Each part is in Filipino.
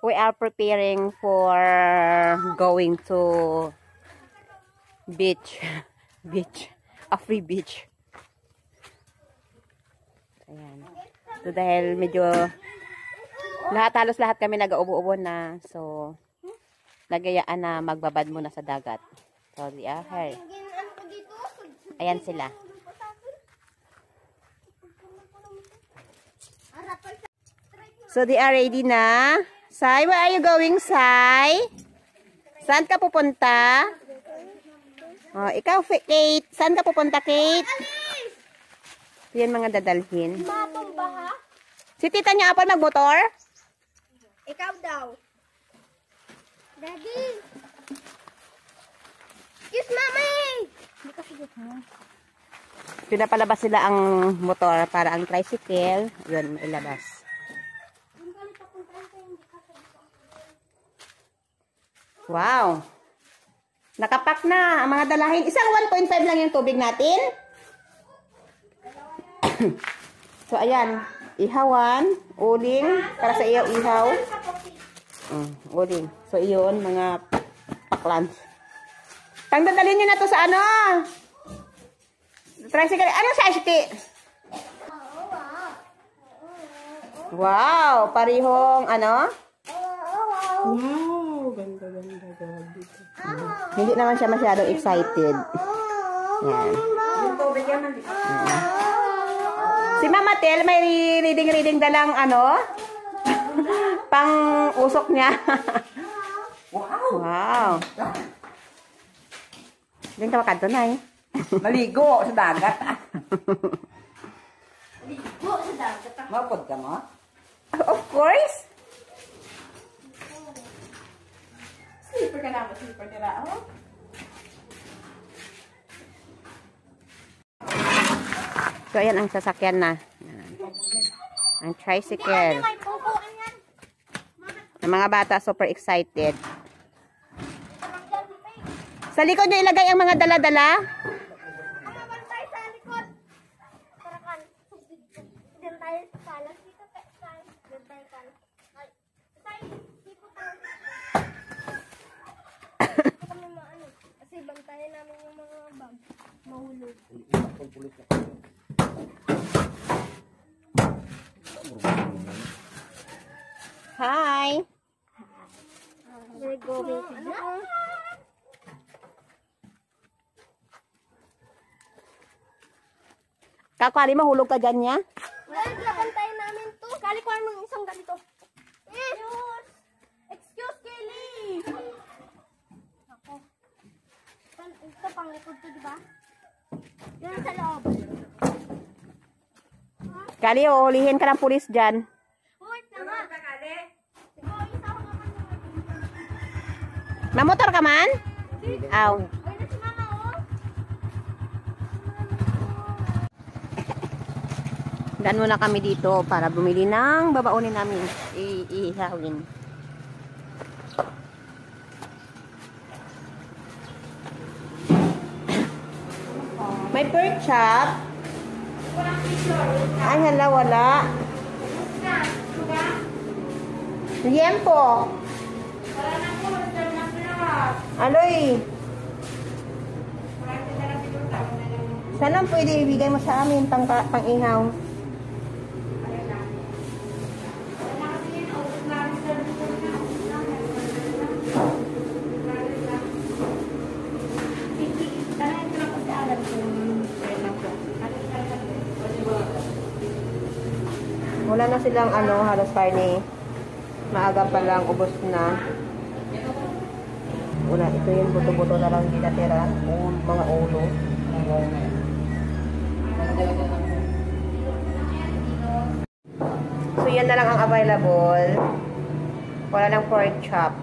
We are preparing for going to beach. A free beach. Ayan. So, dahil medyo halos lahat kami nag-uubo-ubo na. So, nagayaan na magbabad muna sa dagat. So, they are here. Ayan sila. So, they are ready na. Sai, where are you going, Sai? Saan ka pupunta? Oh, ikaw, Kate. Saan ka pupunta, Kate? Yan mga dadalhin. Matumba ha? Si tita niya apal magmotor? Ikaw daw. Daddy. Kiss mommy. Hindi ka sigit mo. Pinapalabas sila ang motor para ang tricycle. Yun, ilabas. Wow. Nakapak na ang mga dalahin. Isang 1.5 lang yung tubig natin. So, ayan. Ihawan, uling, para sa iyo ihaw. Uling. So, iyon, mga paklans. Tangdadalhin nyo na to sa ano? Tricycle. Ano sa iti? Wow! Parihong, ano? Wow! Ganda. Hindi naman siya masyadong excited. Yan. Si Mama Tel, may reading dalang ano? Pang usok niya. Wow. Diyan ka makanto na eh. Maligo sa dagat. Maligo sa dagat. Mapod ka mo? Of course. Sleeper ka naman, sleeper ka na. Oh. So, ayan ang sasakyan na. Ayan. Ang tricycle. Ang mga bata super excited. Sa likod nyo ilagay ang mga dala-dala. Amabantay sa likod. Tarakan. Diyan tayo sa salas. Dito tayo. Diyan tayo sa salas. Dito tayo. Kami maano. Kasi bantayan namin yung mga bag. Mahulog. Hi. We're going to do. Kakali mahulog ka dyan niya? Dahil nabantayan namin to. Kali ko ng isang ganito. Excuse Kelly. Ako. Ito pang likod to, diba? Yan sa loob. Kali, uhulihin ka ng pulis dyan. Wait na nga. Mamotor ka man? Aw. Ay, na si mama, oh. Daan muna kami dito para bumili ng babaunin namin. Ihawin. May pork chop. Ay, hala, wala. Liempo. Aloy. Sana pwede ibigay mo sa amin pang-ihaw. Wala na silang ano, halos karne. Maaga pa lang, ubos na. Wala, ito yung buto-buto na lang dinatira. Mga ulo. So, yan na lang ang available. Wala ng pork chop.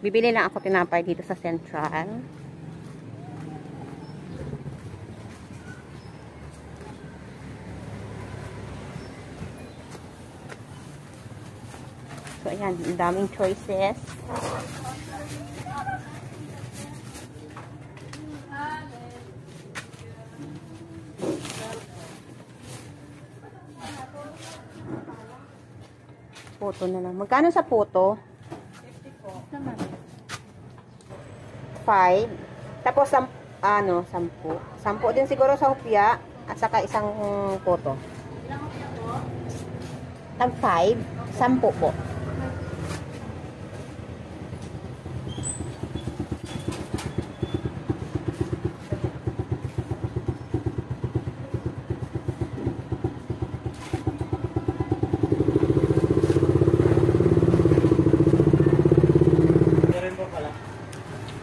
Bibili lang ako tinapay dito sa Central. So, ayan. Ang daming choices. Photo na lang. Magkano sa photo? 50 po. Naman. 5. Tapos, 10. 10 din siguro sa hopya. At saka isang photo. Ilang hopya po? Tag 5. 10 po.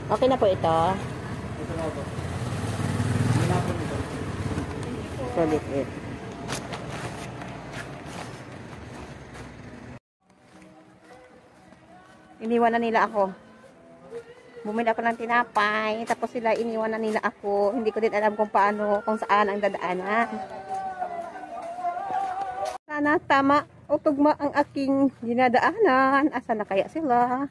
Okay na po ito. Solid it. Iniwan na nila ako. Bumili ako ng tinapay. Tapos sila iniwan na nila ako. Hindi ko din alam kung paano, kung saan ang dadaanan. Sana tama o tugma ang aking dinadaanan. Asa na kaya sila?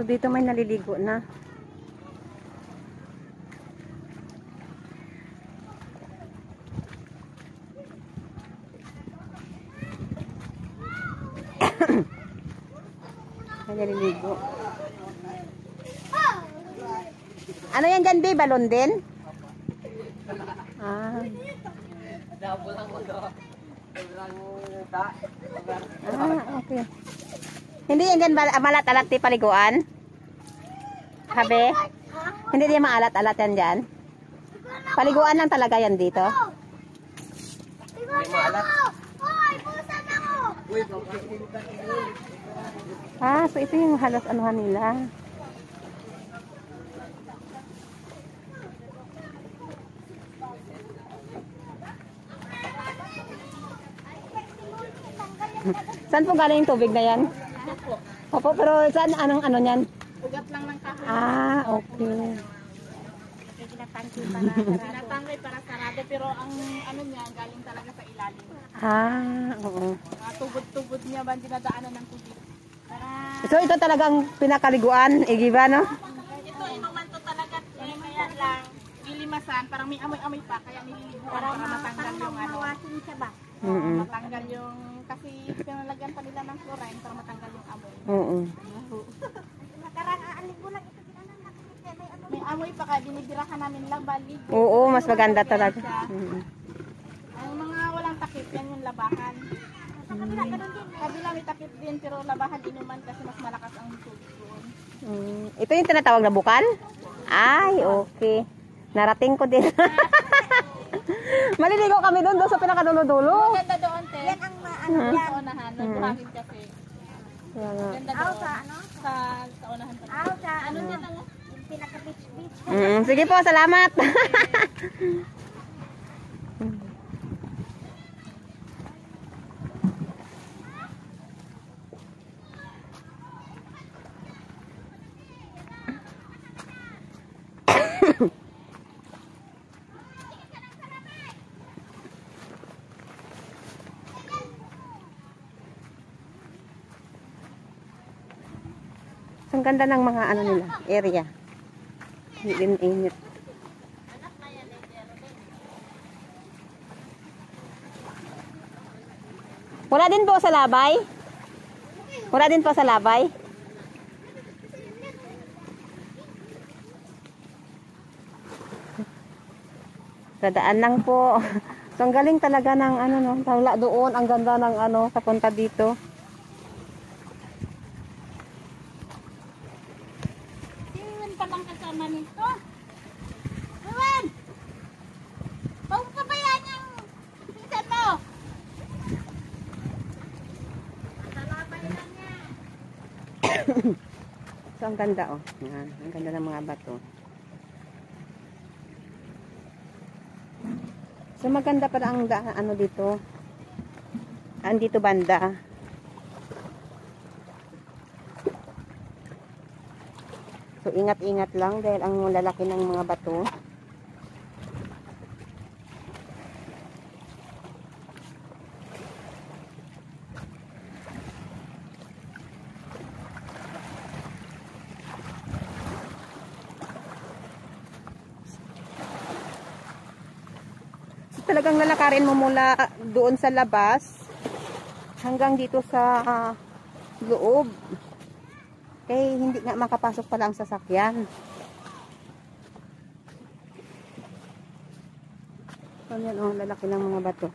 So, dito may naliligo na. May naliligo. Ano yan dyan, babe? Balon din? Ah. Okay. Hindi yan dyan malat-alat di paliguan? Habe? Hindi din maalat-alat yan dyan? Paliguan lang talaga yan dito? Hindi maalat. Hoy, busan ako. Ah, so ito yung halos anuhan nila. Saan po galing yung tubig na yan? Opo, pero saan anong ano niyan? Ugat lang ng kahoy. Ah, okay. Tinatangay para sarado pero ang ano niya galing talaga sa ilalim. Ah, oo. Mga tubod-tubod niya ba dinadaanan ng tubig. So ito talagang pinakaliguan, igiba no? Ito inuman to talaga kaya lang ilimasan parang may amoy-amoy pa kaya nililiguan para matanggal yung ano. Matanggal yung kasi pinalagyan pa nila ng chlorine para matanggal yung amoy. Oo. May amoy pa kaya binibirahan namin lang balik. Oo, mas maganda talaga. Ang mga walang takip yan yung labahan. Kabila may takip din pero labahan inuman kasi mas malakas ang tubig doon. Ito yung tinatawag na bukal? Ay, okay. Narating ko din. Maliligo kami doon sa pinakadulo-dulo. Ganda doon, te. Yan ang sa unahan. Nagbuhangin kasi. Ganda doon. Sa unahan pa. Ano dyan lang? Yung pinaka-beach-beach. Sige po, salamat. Ang ganda ng mga ano nila, area. Hindi init. Wala din po sa labay? Wala din po sa labay? Dadaan lang po. So, ang galing talaga ng ano, no, tawla doon. Ang ganda ng ano, papunta dito. Iwan pa lang kasama nito. Iwan! Huwag pa ba yan yung pinsan mo? Talabay lang niya. So, ang ganda, oh. Yan. Ang ganda ng mga bato. So, maganda pa ang ano dito. Andito banda. So, ingat-ingat lang dahil ang lalaki ng mga bato. So, talagang lalakarin mo mula doon sa labas hanggang dito sa loob. Eh, hindi nga makapasok pala ang sasakyan. So, yan o, lalaki ng mga bato.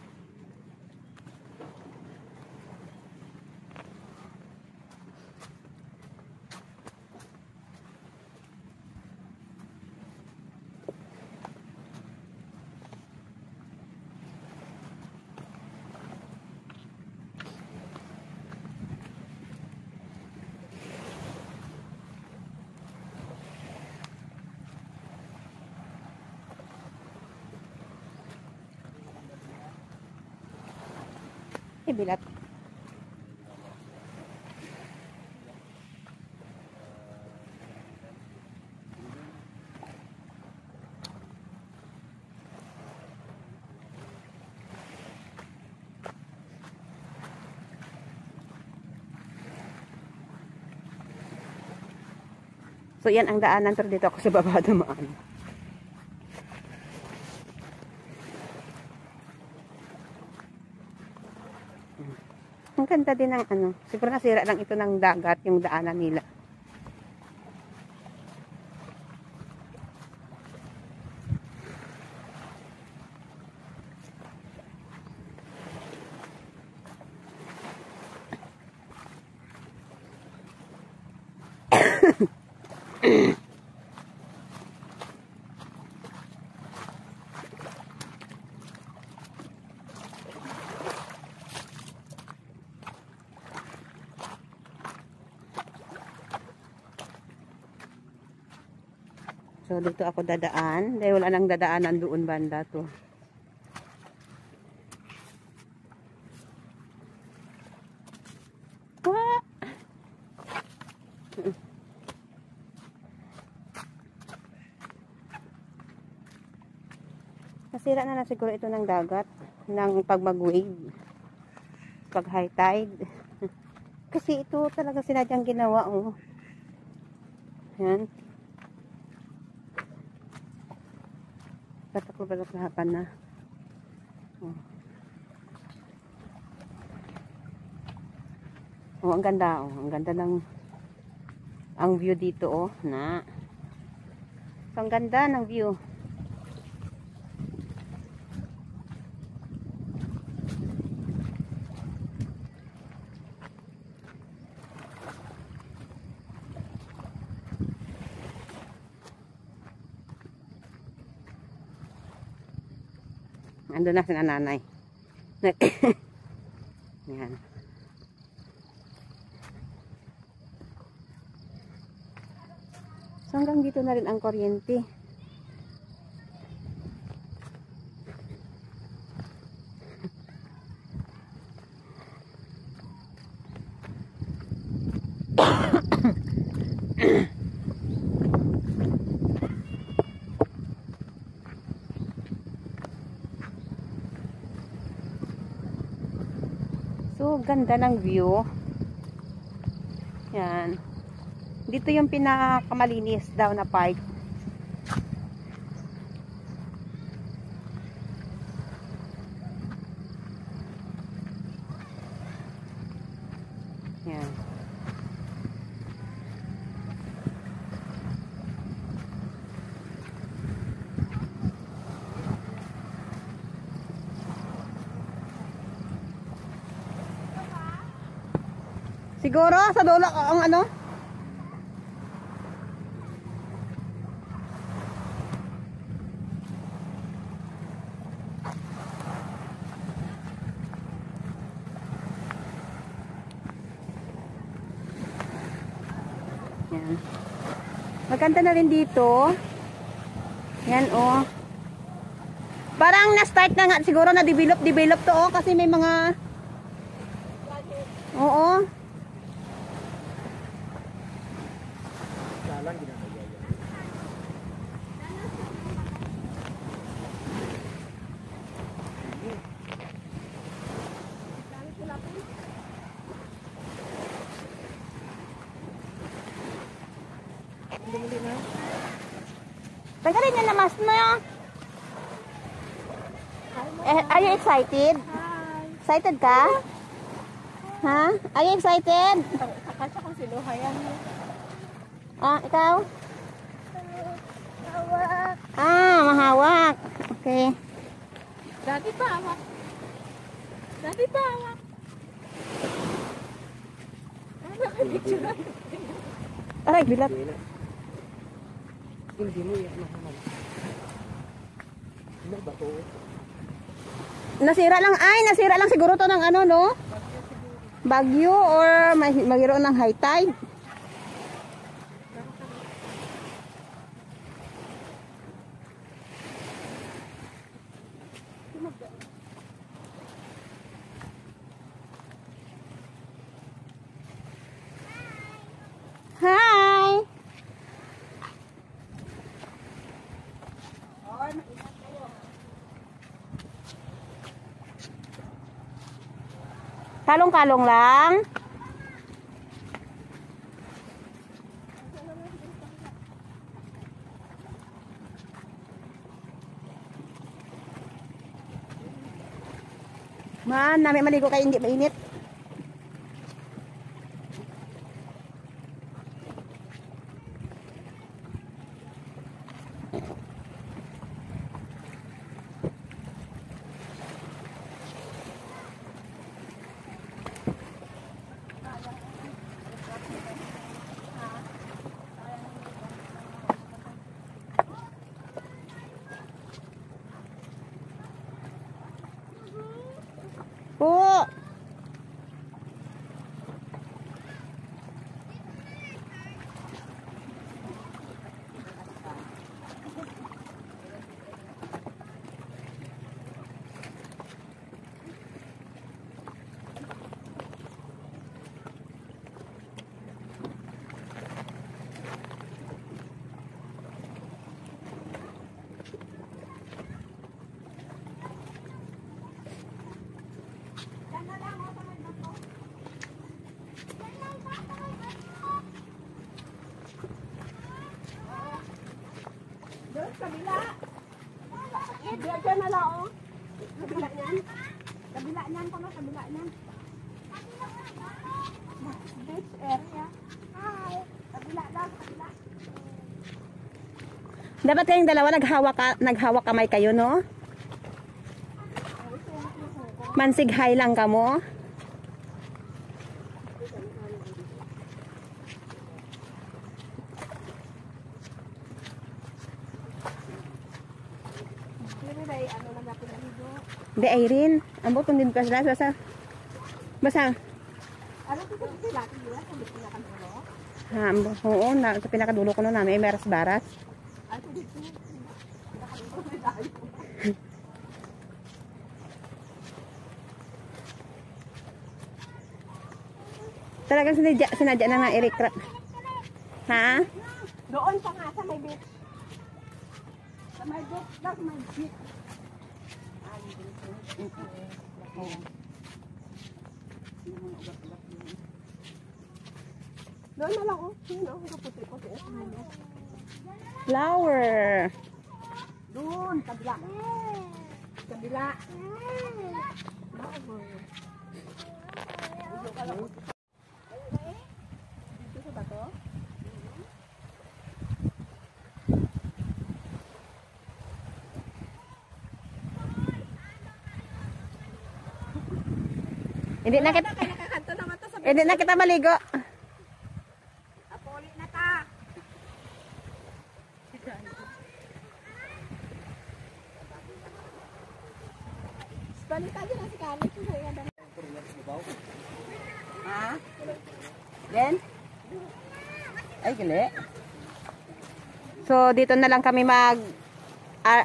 Bilat. So yan ang daanan, pero dito ako sa baba dumaan. Ang ganda din ng ano. Siguro nasira lang ito ng dagat, yung daanan nila. So, dito ako dadaan. Dahil wala nang dadaanan doon banda to. What? Nasira na siguro ito ng dagat. Ng pag-wave. Pag high tide. Kasi ito talaga sinadyang ginawa. Oh. Yan. Balak-lahapan na. Oh, ang ganda oh. Ang ganda ng ang view dito oh, na. So, ang ganda ng view. Ando na si nanay. Yan. So hanggang dito na rin ang kuryente. So, ganda ng view. Yan. Dito yung pinakamalinis daw na park. Yan. Siguro sa dulo ang ano? Yan. Maganda na rin dito. Yan oh. Parang na-start na nga siguro na develop to oh kasi may mga oo. Tanggalin niya na mask mo. Are you excited? Excited ka? Ha? Are you excited? Kasya kung sinuhayan mo. Ikaw? Hawak. Mahawak. Okay. Dati pa hawak. Dati pa hawak. Nakapicture na. Aray, bilat. Hindi mo iyak na naman. Ano ba to? Nasira lang siguro to ng ano, no? Bagyo or mayroon ng high tide. Hi! Kalong-kalong lang. Man, namin maligo kayo hindi mainit. Po. Kabila. Kabila na lang, oh. Kabila niyan. Kabila niyan, kabila niyan. Beach area. Hi. Kabila lang, kabila. Dapat kayong dalawa naghawak kamay kayo, no? Mansig high lang kamo. Di Irene, ambot kung din pa sila basa. Basa. Ano to sa sila? Sila sa pinakadulo? Oo, sa pinakadulo ko no namin ay baras-baras. Ano dito? Talagang sinadya na ng Eric. Ha? Doon pa nga sa may beach. Sa may beach, sa may beach. Doon na lang, oh. Sino? Kaputi-puti. Flower. Doon, kabila. Kabila. Dito sa bato? Hindi na kita maligo. Apoli na ta. Balita din na si Kalit. Ha? Then? Ay, gali. So, dito na lang kami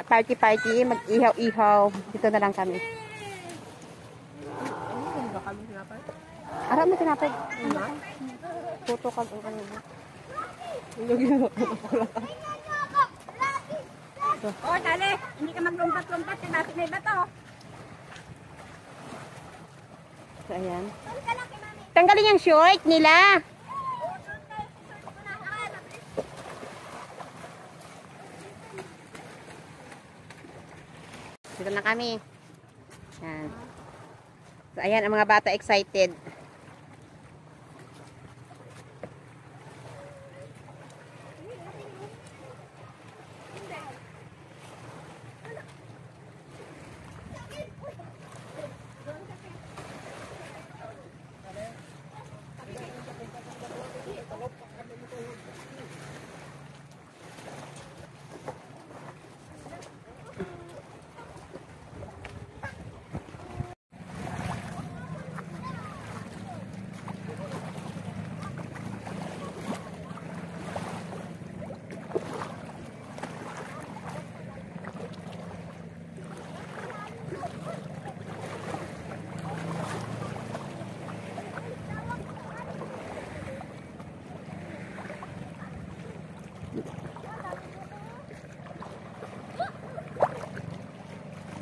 party-party, mag-ihaw-ihaw. Dito na lang kami. Arap mo tinapay. Puto kag ang kanina. Oh, dali. Hindi ka maglumpat-lumpat. Tinapit na iba to. So, ayan. Tanggalin yung short nila. Dito na kami. Yan. So, ayan ang mga bata excited.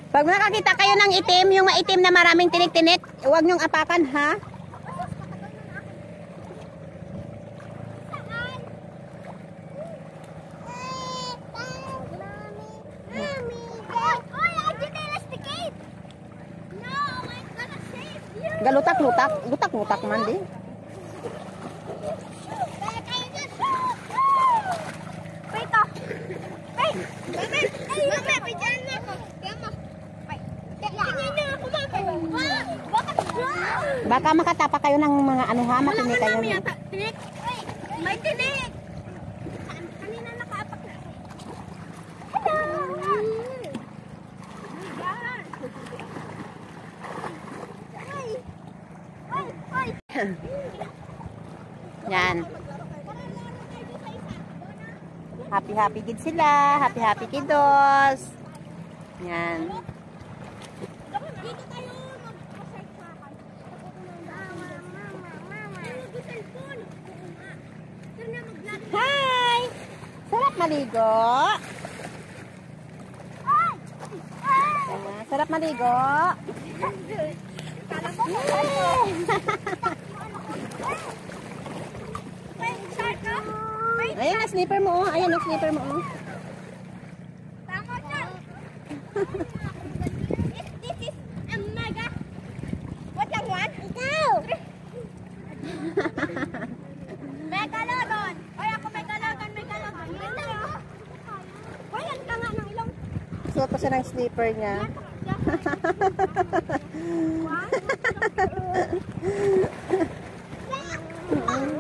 Pag nakakita kayo ng itim, yung maitim na maraming tinik-tinik, huwag nyong apakan, ha? Galutak-lutak. Lutak-lutak man, di. Baka makatapa kayo ng mga ano ha, makinig kayo. May tinik! Kanina nakaapak na. Yan. Happy kid sila. Happy kiddos. Yan. Dito tayo mag-exercise. Hi! Sarap maligo. Sarap maligo. Ayan na slipper mo. Ayan na slipper mo. Tama siya. This is a mega. What you want? Ikaw. Megalodon. Oy, ako megalodon. Hoy, ang tanga ng ilong. Suot pa siya ng slipper niya.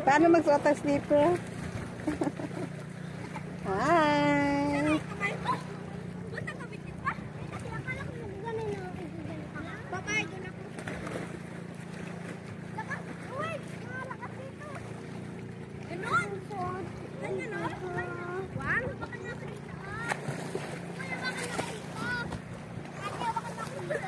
Paano magsuot ang slipper? Hi! Bye-bye, doon ako. Lakas, uy, lakas dito. Ganon. Ganyan, no? One, baka na ako dito. Kuya, baka na ako dito. Ate, baka na ako dito.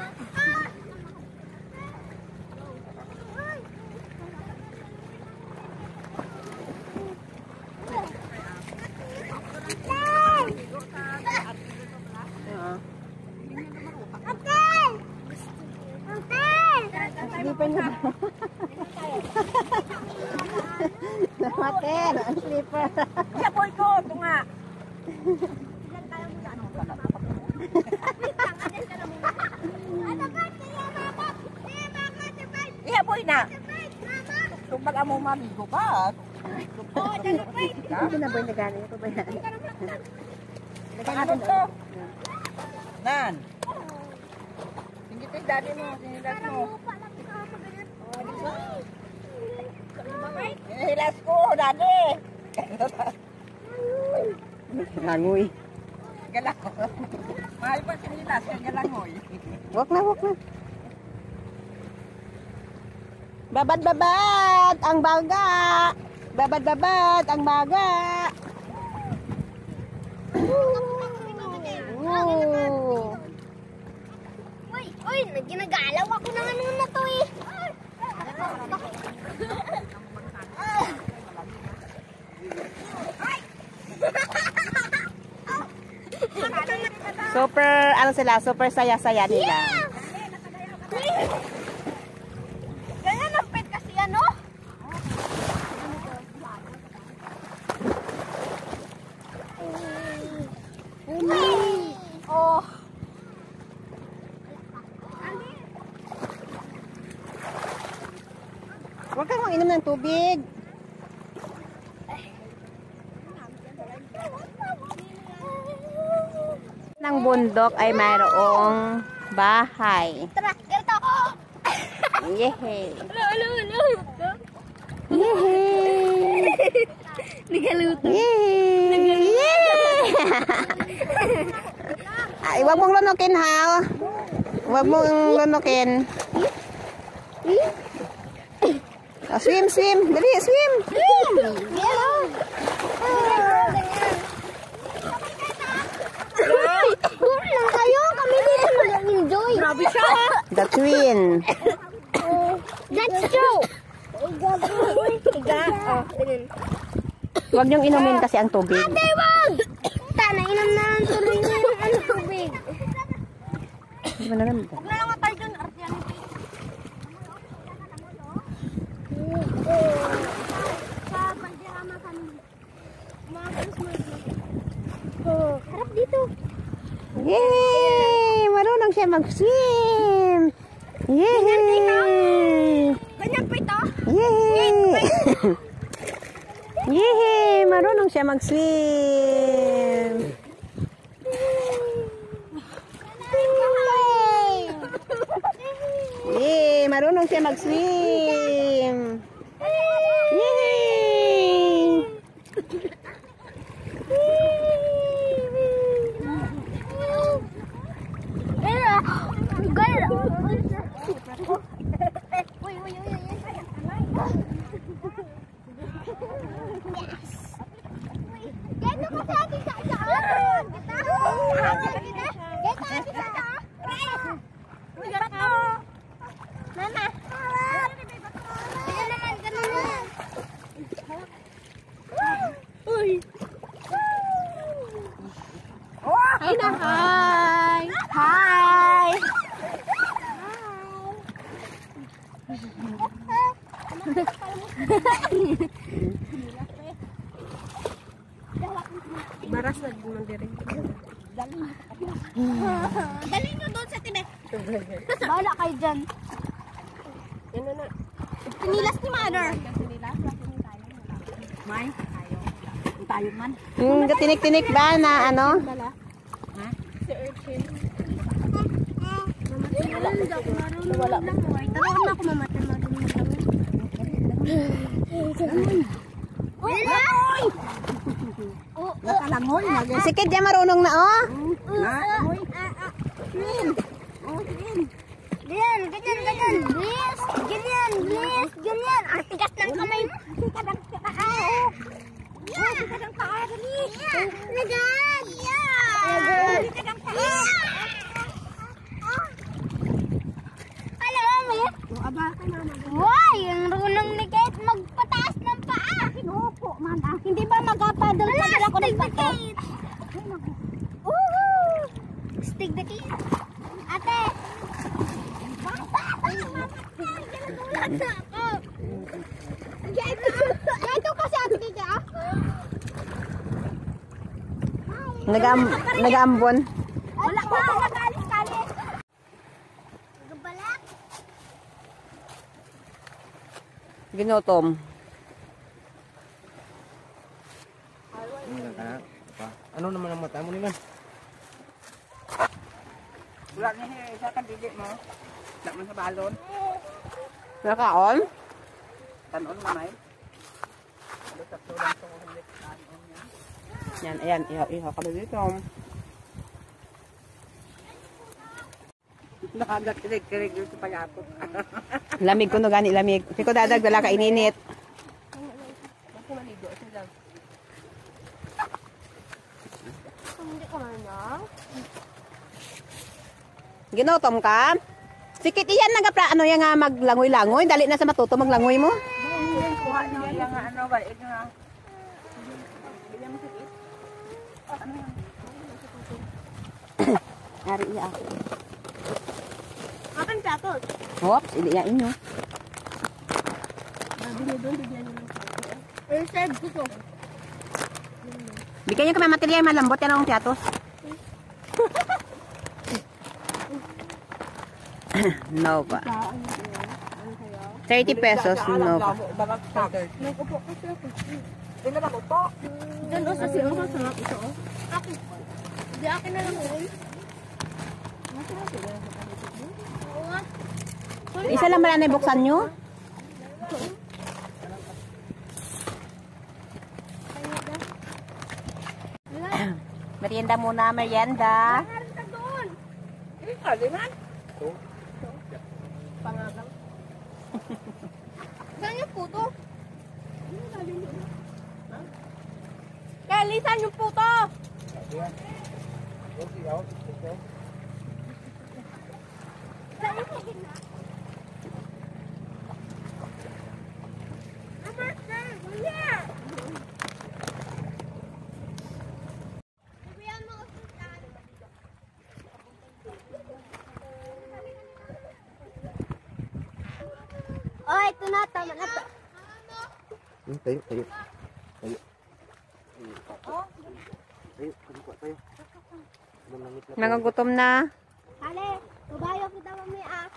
Slipper niya ba? Namatin, ang slipper. Iya po ito, ito nga. Iya po na. Tumbag amo mamigo ka. Ito na ba yung nagano? Ito ba yan? Ano to? Nan. Hindi tayo dati mo. Sinilas mo. Sinilas ko dati. Langoy. Galang. Mahal pa sinilas. Galangoy. Wag na. Babad ang baga. Babad ang baga. Oh. Uy, ginagalaw ako ng ano na to eh. Super, ano sila? Super saya-saya nila. Ganyan ang pet kasi ano? Oh. Huwag kang mag-inom ng tubig. Ng bundok ay mayroong bahay. Tara, ito. Yehey. Hello. Yehey. Nagaluto. Yehey. Ay, wag mong lunukin ha. Wag mong lunukin. Oh, swim. Dali, swim. Doon lang kayo. Kami dito mag-enjoy. Grabe siya. The twin. That's true. Iga. Oh, ganun. Wag niyong inumin kasi ang tubig. Ate, wag! Tana, inom na lang tuloy niya yung ano tubig. Di ba naman? Huwag na lang tayo dun, Artian. Sa Bandirama kami. Mga galos mo. Harap dito. Yay! Marunong siya mag-swim! Yay! Ganyan pa ito? Yay! Yay! Marunong siya mag-swim! Yay! Marunong siya mag-swim! Yay! Hi na, hi! Hi! Maras na naman din. Dali nyo doon sa tibe. Bahala kayo dyan. Yan na. Pinilas ni Mother. May, tayo man. Yung tinik-tinik ba na ano? Wala na. Tawag na ako mamatay. Nakalangoy. Si Kid yan marunong na oh. Ganyan. Bilis. Ganyan. Ang tigas ng kamay mo. Tigas ng paa. Tigas ng paa. Lagan. Tigas ng paa. Alam mo? Why? Ang runong ni Kate magpataas ng paa. Opo, man. Hindi ba magapadal-padal ako ng bato? Stick the kid. Ate. Gato kasi ate kaya. Nag-aambon. Wala pa. Nagalis-kalis. Gabalak. Ginutom. Ano naman ang mata mo naman? Wala niya sa kadili mo. Wala man sa balon. Nakaon? Tanon mo na eh. Yan, ayan. Iha ka ba dito? Nakagat kirig dito pa yato. Lamig ko no gani, lamig. Hindi ko dadag, wala ka ininit. Hindi ko na. Ginutom ka? Sikit iyan ano yan nga maglangoy-langoy. Dali na sa matuto maglangoy mo. Kuha niya yung ano ba? Ito nga. Ari iya ako. Akin platos. Oops, hindi yan inyo. Serve ko to. Bigyan niyo kami material malambot yan ang tiyatos. No pa. 30 pesos. No. Nag-upo ko siya. Hindi na mag-upo. Diyan o, kasi ang masarap ito o. Akin. Hindi akin na lang o. Oo nga. Isa lang ba na ibuksan nyo? Merienda muna, merienda. Meron ka doon. Kaliman. Saan yung puto? Kelly, saan yung puto? Saan yung puto? Oh, ito na, tama na to. Tayo. Tayo. Tayo. Mga gutom na. Ale, tubayo kita mami ah.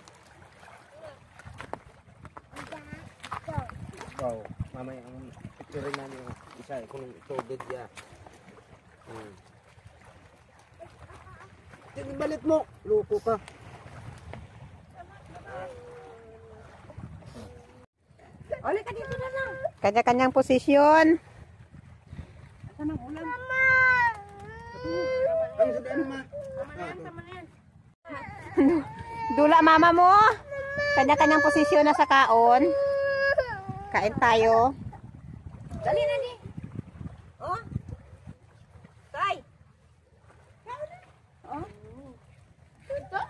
Wow. Mamaya ang picture namin yung isa eh. Kung tubig ya. Balit mo. Lupo ka. Oli ka dito na lang. Kanya-kanyang posisyon. Saan ang ulam? Ano sa daan ma? Tama na yan. Dula mama mo. Kanya-kanyang posisyon na sa kaon. Kain tayo. Dali na ni. Oh. Tay. Oh. Ito?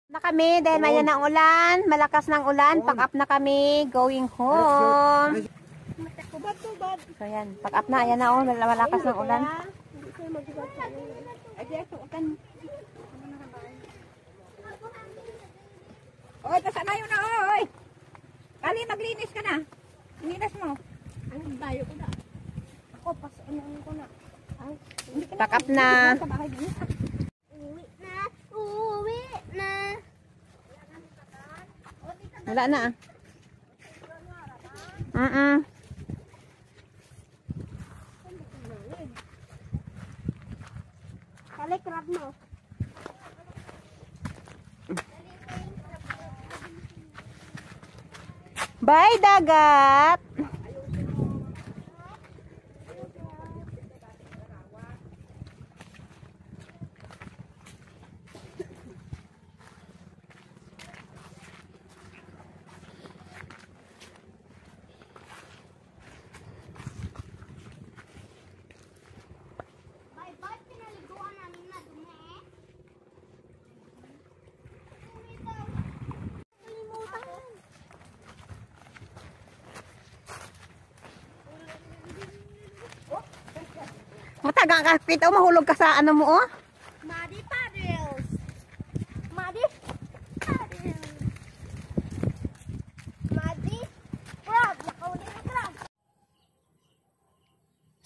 Na kami dahil maya ng ulan, malakas ng ulan, pack up na kami, going home. So yan, pack up na, ayan na oh, malakas ng ulan. Oy, kasana yun na, oy. Kali, maglinis ka na. Linis mo. Ang bayo ko na. Ako, pasaanan ko na. Pack up na. Uwi na. Uwi na. Wala na ah. Kali, crab mo. Bye dagat. Bye-bye, pinaliguan namin na dumi. Kalimutan. Matagang ka, pito, mahulog ka sa ano mo oh. Muddy paddles. Muddy paddles.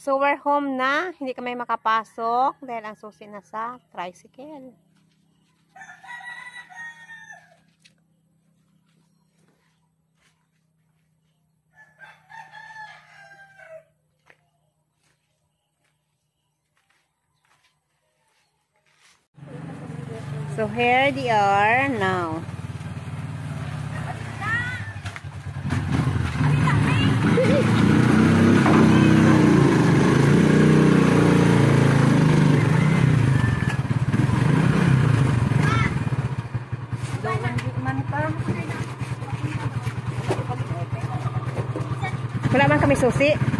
So, we're home na. Hindi kami makapasok dahil ang susi na sa tricycle. So, here they are now. Wala man kami susi.